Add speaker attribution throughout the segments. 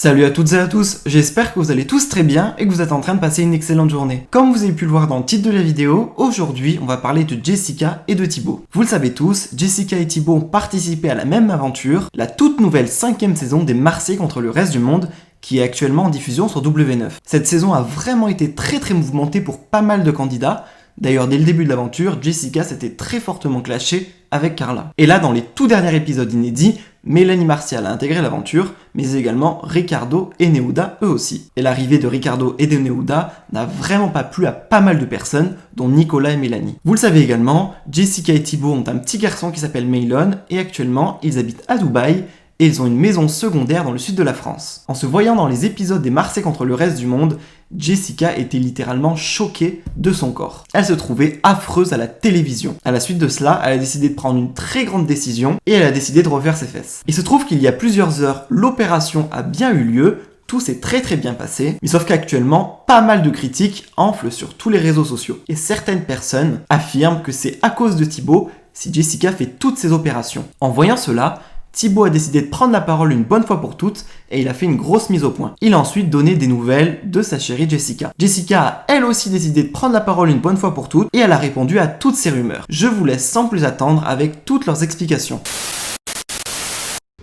Speaker 1: Salut à toutes et à tous, j'espère que vous allez tous très bien et que vous êtes en train de passer une excellente journée. Comme vous avez pu le voir dans le titre de la vidéo, aujourd'hui on va parler de Jessica et de Thibaut. Vous le savez tous, Jessica et Thibaut ont participé à la même aventure, la toute nouvelle 5e saison des Marseillais contre le reste du monde, qui est actuellement en diffusion sur W9. Cette saison a vraiment été très mouvementée pour pas mal de candidats. D'ailleurs, dès le début de l'aventure, Jessica s'était très fortement clashée avec Carla. Et là, dans les tout derniers épisodes inédits, Mélanie Martial a intégré l'aventure, mais également Ricardo et Neouda eux aussi. Et l'arrivée de Ricardo et de Neouda n'a vraiment pas plu à pas mal de personnes, dont Nicolas et Mélanie. Vous le savez également, Jessica et Thibaut ont un petit garçon qui s'appelle Maylon, et actuellement, ils habitent à Dubaï, et ils ont une maison secondaire dans le sud de la France. En se voyant dans les épisodes des Marseillais contre le reste du monde, Jessica était littéralement choquée de son corps. Elle se trouvait affreuse à la télévision. À la suite de cela, elle a décidé de prendre une très grande décision et elle a décidé de refaire ses fesses. Il se trouve qu'il y a plusieurs heures, l'opération a bien eu lieu, tout s'est très bien passé, mais sauf qu'actuellement, pas mal de critiques enflent sur tous les réseaux sociaux. Et certaines personnes affirment que c'est à cause de Thibaut si Jessica fait toutes ces opérations. En voyant cela, Thibaut a décidé de prendre la parole une bonne fois pour toutes et il a fait une grosse mise au point. Il a ensuite donné des nouvelles de sa chérie Jessica. Jessica a elle aussi décidé de prendre la parole une bonne fois pour toutes et elle a répondu à toutes ces rumeurs. Je vous laisse sans plus attendre avec toutes leurs explications.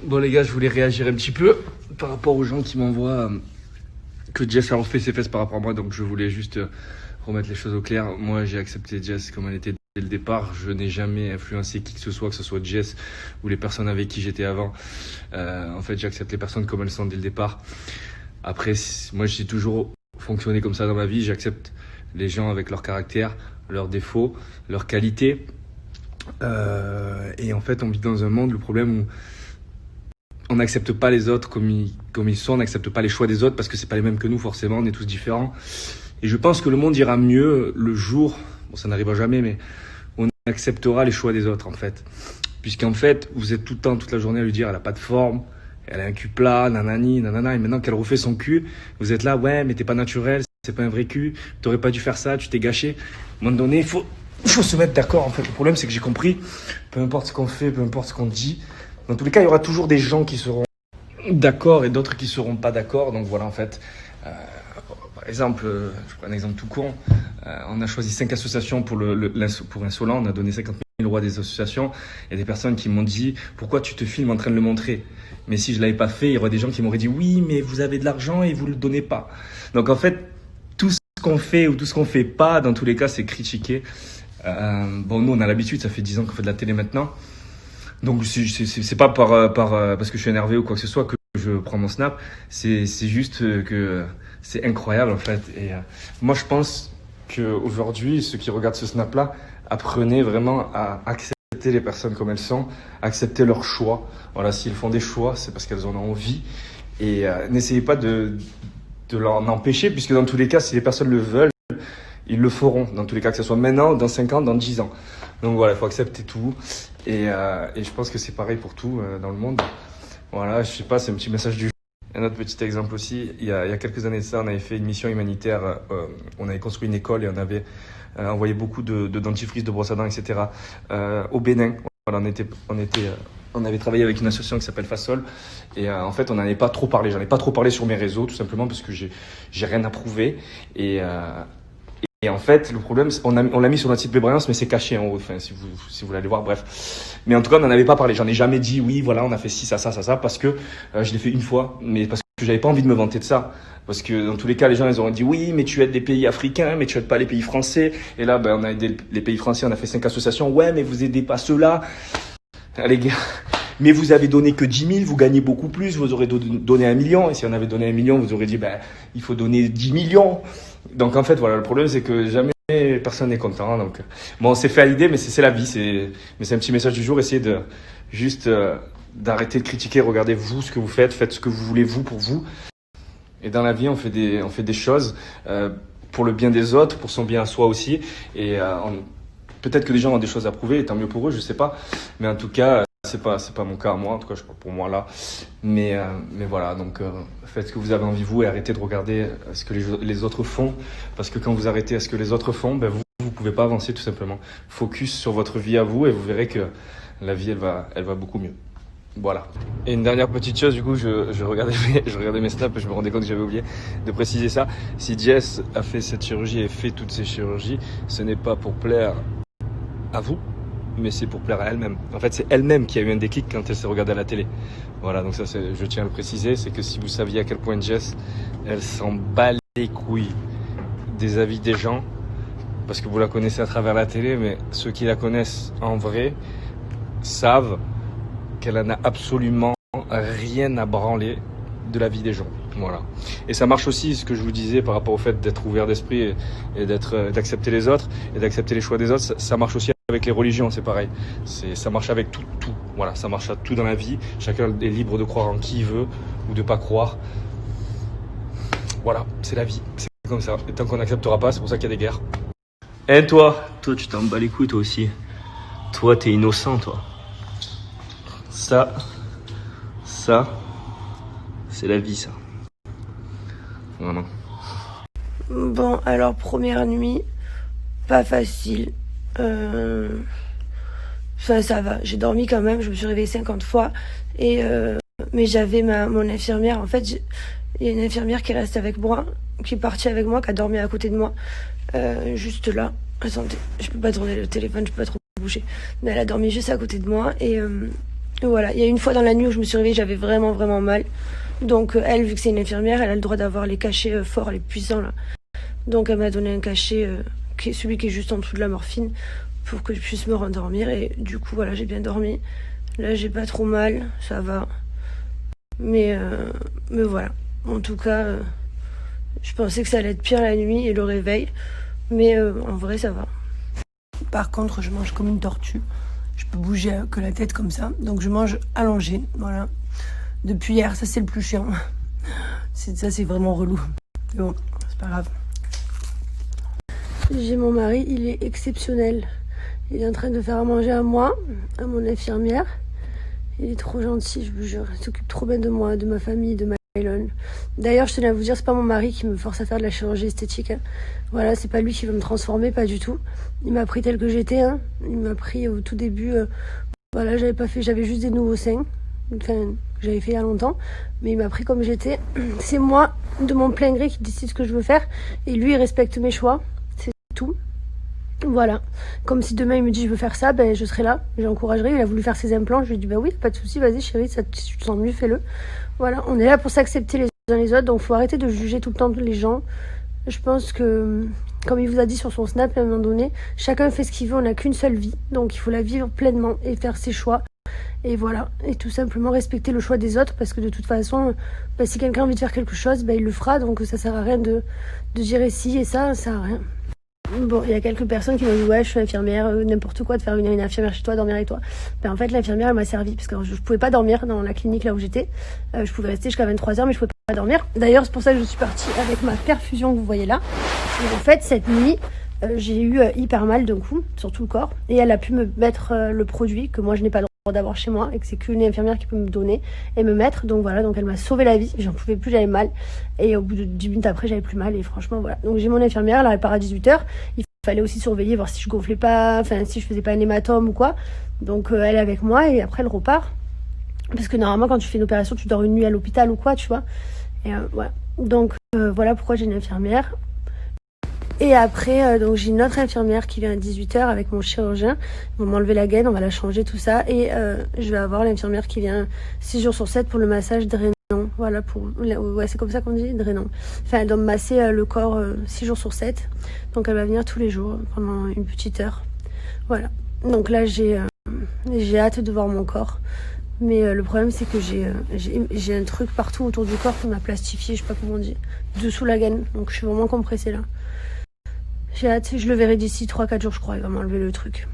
Speaker 2: Bon les gars, je voulais réagir un petit peu par rapport aux gens qui m'envoient que Jess a refait ses fesses par rapport à moi, donc je voulais juste remettre les choses au clair. Moi j'ai accepté Jess comme elle était dès le départ, je n'ai jamais influencé qui que ce soit Jess ou les personnes avec qui j'étais avant. En fait, j'accepte les personnes comme elles sont dès le départ. Après, moi, j'ai toujours fonctionné comme ça dans ma vie. J'accepte les gens avec leur caractère, leurs défauts, leurs qualités. Et en fait, on vit dans un monde, le problème où on n'accepte pas les autres comme ils sont, on n'accepte pas les choix des autres parce que c'est pas les mêmes que nous, forcément, on est tous différents. Et je pense que le monde ira mieux le jour, bon, ça n'arrivera jamais, mais on acceptera les choix des autres, en fait. Puisqu'en fait, vous êtes tout le temps, toute la journée à lui dire, elle a pas de forme, elle a un cul plat, nanani, nanana, et maintenant qu'elle refait son cul, vous êtes là, ouais, mais t'es pas naturel, c'est pas un vrai cul, t'aurais pas dû faire ça, tu t'es gâché. À un moment donné, il faut se mettre d'accord, en fait. Le problème, c'est que j'ai compris, peu importe ce qu'on fait, peu importe ce qu'on dit, dans tous les cas, il y aura toujours des gens qui seront d'accord et d'autres qui seront pas d'accord, donc voilà, en fait. Par exemple, je prends un exemple tout con, on a choisi 5 associations pour Insolent, on a donné 50 000 euros à des associations, il y a des personnes qui m'ont dit « Pourquoi tu te filmes en train de le montrer ?» Mais si je ne l'avais pas fait, il y aurait des gens qui m'auraient dit « Oui, mais vous avez de l'argent et vous ne le donnez pas. » Donc en fait, tout ce qu'on fait ou tout ce qu'on ne fait pas, dans tous les cas, c'est critiqué. Bon, nous, on a l'habitude, ça fait 10 ans qu'on fait de la télé maintenant. Donc c'est pas parce que je suis énervé ou quoi que ce soit que je prends mon snap, c'est juste que c'est incroyable en fait. Et moi je pense qu'aujourd'hui, ceux qui regardent ce snap là, apprenez vraiment à accepter les personnes comme elles sont, accepter leurs choix. Voilà, s'ils font des choix, c'est parce qu'elles en ont envie. Et n'essayez pas de l'en empêcher, puisque dans tous les cas, si les personnes le veulent, ils le feront. Dans tous les cas, que ce soit maintenant, dans 5 ans, dans 10 ans. Donc voilà, il faut accepter tout. Et je pense que c'est pareil pour tout dans le monde. Voilà, je sais pas, c'est un petit message du jour. Un autre petit exemple aussi, il y a quelques années de ça, on avait fait une mission humanitaire, on avait construit une école et on avait envoyé beaucoup de dentifrice, de brosses à dents, etc. Au Bénin. Voilà, on avait travaillé avec une association qui s'appelle Fasol et en fait on n'en avait pas trop parlé. J'en ai pas trop parlé sur mes réseaux tout simplement parce que j'ai rien à prouver et en fait, le problème, on l'a mis sur notre site Bébrayance, mais c'est caché en haut, enfin, si vous voulez aller voir, bref. Mais en tout cas, on n'en avait pas parlé. J'en ai jamais dit, oui, voilà, on a fait ci, ça, parce que je l'ai fait une fois, mais parce que j'avais pas envie de me vanter de ça. Parce que dans tous les cas, les gens, ils auraient dit, oui, mais tu aides des pays africains, mais tu aides pas les pays français. Et là, on a aidé les pays français, on a fait 5 associations. Ouais, mais vous aidez pas ceux-là. Les gars, mais vous avez donné que 10 000, vous gagnez beaucoup plus, vous aurez donné 1 million. Et si on avait donné 1 million, vous aurez dit, il faut donner 10 millions. Donc en fait, voilà, le problème, c'est que jamais personne n'est content. Donc bon, c'est fait à l'idée, mais c'est la vie. Mais c'est un petit message du jour. Essayez de juste d'arrêter de critiquer. Regardez vous ce que vous faites, faites ce que vous voulez vous pour vous. Et dans la vie, on fait des choses pour le bien des autres, pour son bien à soi aussi. Et peut-être que les gens ont des choses à prouver, et tant mieux pour eux, je sais pas. Mais en tout cas, c'est pas mon cas à moi. En tout cas, je parle pour moi là. Mais voilà, donc faites ce que vous avez envie vous et arrêtez de regarder ce que les autres font. Parce que quand vous arrêtez à ce que les autres font, vous pouvez pas avancer tout simplement. Focus sur votre vie à vous et vous verrez que la vie, elle va beaucoup mieux. Voilà. Et une dernière petite chose, du coup, je regardais mes snaps et je me rendais compte que j'avais oublié de préciser ça. Si Jess a fait cette chirurgie et fait toutes ces chirurgies, ce n'est pas pour plaire à vous, mais c'est pour plaire à elle-même. En fait, c'est elle-même qui a eu un déclic quand elle s'est regardée à la télé. Voilà, donc ça, je tiens à le préciser, c'est que si vous saviez à quel point Jess, elle s'en bat les couilles des avis des gens, parce que vous la connaissez à travers la télé, mais ceux qui la connaissent en vrai savent qu'elle en a absolument rien à branler de la vie des gens. Voilà. Et ça marche aussi, ce que je vous disais par rapport au fait d'être ouvert d'esprit et d'accepter les autres et d'accepter les choix des autres. Ça marche aussi avec les religions, c'est pareil. Ça marche avec tout. Voilà, ça marche à tout dans la vie. Chacun est libre de croire en qui il veut ou de pas croire. Voilà, c'est la vie. C'est comme ça. Et tant qu'on n'acceptera pas, c'est pour ça qu'il y a des guerres. Et toi, tu t'en bats les couilles toi aussi. Toi, t'es innocent, toi. Ça, c'est la vie, ça. Vraiment.
Speaker 3: Bon, alors première nuit, pas facile. Enfin, ça va. J'ai dormi quand même. Je me suis réveillée 50 fois. Mais j'avais mon infirmière. En fait, il y a une infirmière qui reste avec moi, qui est partie avec moi, qui a dormi à côté de moi, juste là. Attendez, je peux pas tourner le téléphone, je peux pas trop bouger. Mais elle a dormi juste à côté de moi. Et voilà. Il y a une fois dans la nuit où je me suis réveillée, j'avais vraiment, vraiment mal. Donc elle, vu que c'est une infirmière, elle a le droit d'avoir les cachets forts, les puissants là. Donc elle m'a donné un cachet, celui qui est juste en dessous de la morphine, pour que je puisse me rendormir. Et du coup, voilà, j'ai bien dormi. Là, j'ai pas trop mal, ça va. Mais voilà. En tout cas, je pensais que ça allait être pire la nuit et le réveil. Mais en vrai, ça va. Par contre, je mange comme une tortue. Je peux bouger que la tête comme ça. Donc je mange allongée, voilà. Depuis hier, ça c'est le plus chiant. Ça c'est vraiment relou. Mais bon, c'est pas grave. J'ai mon mari, il est exceptionnel. Il est en train de faire à manger à moi, à mon infirmière. Il est trop gentil, je vous jure. Il s'occupe trop bien de moi, de ma famille, de ma Mylon. D'ailleurs, je tenais à vous dire, c'est pas mon mari qui me force à faire de la chirurgie esthétique. Hein. Voilà, c'est pas lui qui veut me transformer, pas du tout. Il m'a pris tel que j'étais. Hein. Il m'a pris au tout début. Voilà, j'avais juste des nouveaux seins. Enfin, j'avais fait il y a longtemps, mais il m'a pris comme j'étais. C'est moi, de mon plein gré, qui décide ce que je veux faire, et lui, il respecte mes choix, c'est tout. Voilà, comme si demain il me dit je veux faire ça, ben je serai là, j'encouragerai. Il a voulu faire ses implants, je lui ai dit bah oui, pas de souci, vas-y chérie, si tu te sens mieux, fais-le. Voilà, on est là pour s'accepter les uns les autres, donc faut arrêter de juger tout le temps les gens. Je pense que, comme il vous a dit sur son snap à un moment donné, chacun fait ce qu'il veut, on n'a qu'une seule vie, donc il faut la vivre pleinement et faire ses choix. Et voilà, et tout simplement respecter le choix des autres, parce que de toute façon, bah, si quelqu'un a envie de faire quelque chose, bah, il le fera, donc ça sert à rien de dire si et ça sert à rien. Bon, il y a quelques personnes qui m'ont dit ouais, je suis infirmière, n'importe quoi de faire une infirmière chez toi, dormir avec toi. Ben en fait, l'infirmière elle m'a servi, parce que je pouvais pas dormir dans la clinique là où j'étais. Je pouvais rester jusqu'à 23h, mais je pouvais pas dormir. D'ailleurs, c'est pour ça que je suis partie avec ma perfusion que vous voyez là. Et en fait, cette nuit, j'ai eu hyper mal d'un coup, sur tout le corps, et elle a pu me mettre le produit que moi je n'ai pas le droit d'avoir chez moi, et que c'est qu'une infirmière qui peut me donner et me mettre. Donc voilà, donc elle m'a sauvé la vie, j'en pouvais plus, j'avais mal, et au bout de 10 minutes après j'avais plus mal, et franchement voilà. Donc j'ai mon infirmière, là elle part à 18h, il fallait aussi surveiller, voir si je gonflais pas, enfin si je faisais pas un hématome ou quoi. Donc elle est avec moi, et après elle repart, parce que normalement quand tu fais une opération tu dors une nuit à l'hôpital ou quoi, tu vois. Et voilà, donc voilà pourquoi j'ai une infirmière. Et après, donc j'ai une autre infirmière qui vient à 18h avec mon chirurgien. Ils vont m'enlever la gaine, on va la changer, tout ça. Et je vais avoir l'infirmière qui vient 6 jours sur 7 pour le massage drainant. Voilà, ouais, c'est comme ça qu'on dit, drainant. Enfin, elle doit me masser le corps 6 jours sur 7. Donc elle va venir tous les jours pendant une petite heure. Voilà. Donc là, j'ai hâte de voir mon corps. Mais le problème, c'est que j'ai un truc partout autour du corps qu'on m'a plastifié, je sais pas comment on dit, dessous la gaine. Donc je suis vraiment compressée là. J'ai hâte, je le verrai d'ici 3-4 jours, je crois, il va m'enlever le truc.